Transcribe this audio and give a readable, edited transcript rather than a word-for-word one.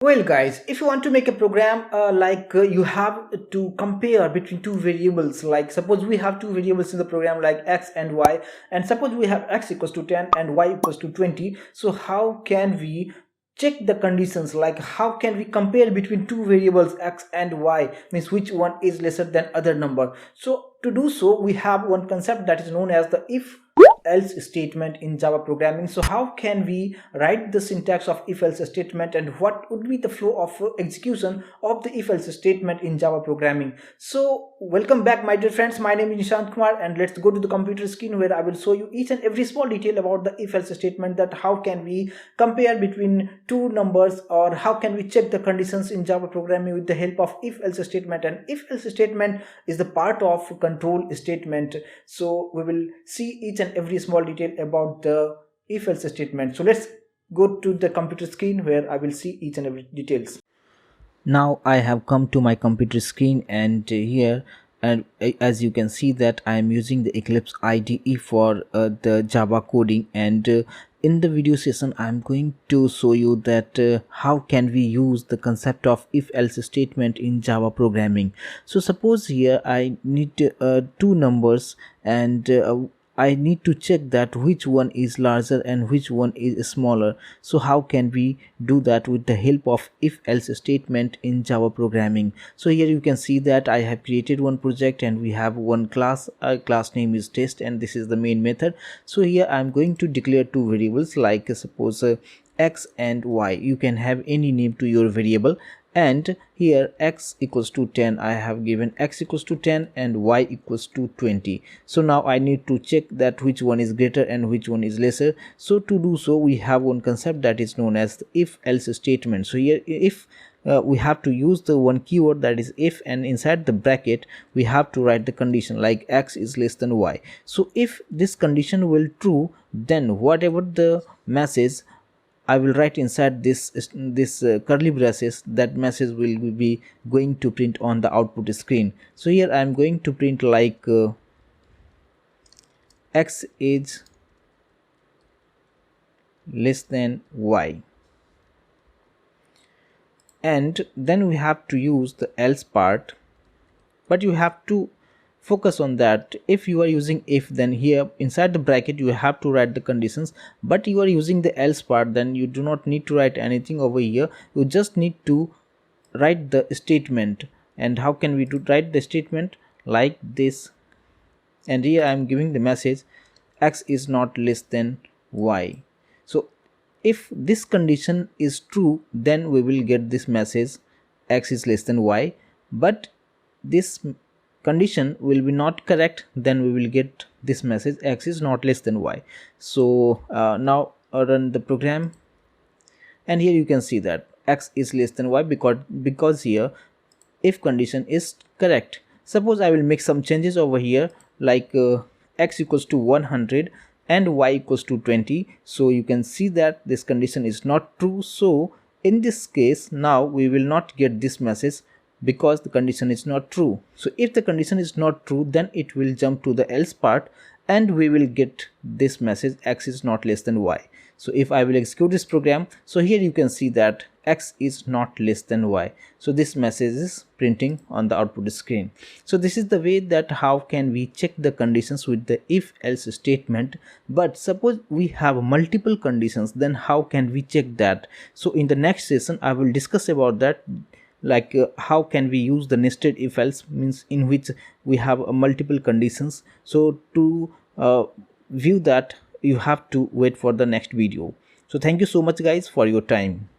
Well guys, if you want to make a program you have to compare between two variables, like suppose we have two variables in the program like x and y, and suppose we have x equals to 10 and y equals to 20. So how can we check the conditions, like how can we compare between two variables x and y, means which one is lesser than other number? So to do so we have one concept that is known as the if else statement in Java programming. So how can we write the syntax of if else statement, and what would be the flow of execution of the if else statement in Java programming? So welcome back my dear friends, my name is Nishant Kumar, and let's go to the computer screen where I will show you each and every small detail about the if else statement, that how can we compare between two numbers, or how can we check the conditions in Java programming with the help of if else statement. And if else statement is the part of control statement. So we will see each and every small detail about the if else statement. So let's go to the computer screen where I will see each and every details. Now I have come to my computer screen, and here, and as you can see that I am using the Eclipse IDE for the Java coding. And in the video session I am going to show you that how can we use the concept of if else statement in Java programming. So suppose here I need two numbers, and I need to check that which one is larger and which one is smaller. So how can we do that with the help of if else statement in Java programming? So here you can see that I have created one project, and we have one class. Class name is test, and this is the main method. So here I am going to declare two variables, like suppose x and y. You can have any name to your variable, and here x equals to 10, I have given x equals to 10 and y equals to 20. So now I need to check that which one is greater and which one is lesser. So to do so we have one concept that is known as the if else statement. So here if we have to use the one keyword, that is if, and inside the bracket we have to write the condition like x is less than y. So if this condition will true, then whatever the message I will write inside this curly braces, that message will be going to print on the output screen. So here I am going to print like x is less than y, and then we have to use the else part, but you have to focus on that. If you are using if, then here inside the bracket you have to write the conditions, but you are using the else part, then you do not need to write anything over here. You just need to write the statement. And how can we write the statement? Like this, and here I am giving the message x is not less than y. So if this condition is true, then we will get this message x is less than y, but this condition will be not correct, then we will get this message x is not less than y. So now run the program, and here you can see that x is less than y because here if condition is correct. Suppose I will make some changes over here, like x equals to 100 and y equals to 20. So you can see that this condition is not true. So in this case now we will not get this message because the condition is not true. So if the condition is not true, then it will jump to the else part, and we will get this message x is not less than y. So if I will execute this program, so here you can see that x is not less than y. So this message is printing on the output screen. So this is the way that how can we check the conditions with the if else statement. But suppose we have multiple conditions, then how can we check that? So in the next session I will discuss about that, like how can we use the nested if else, means in which we have multiple conditions. So to view that, you have to wait for the next video. So thank you so much guys for your time.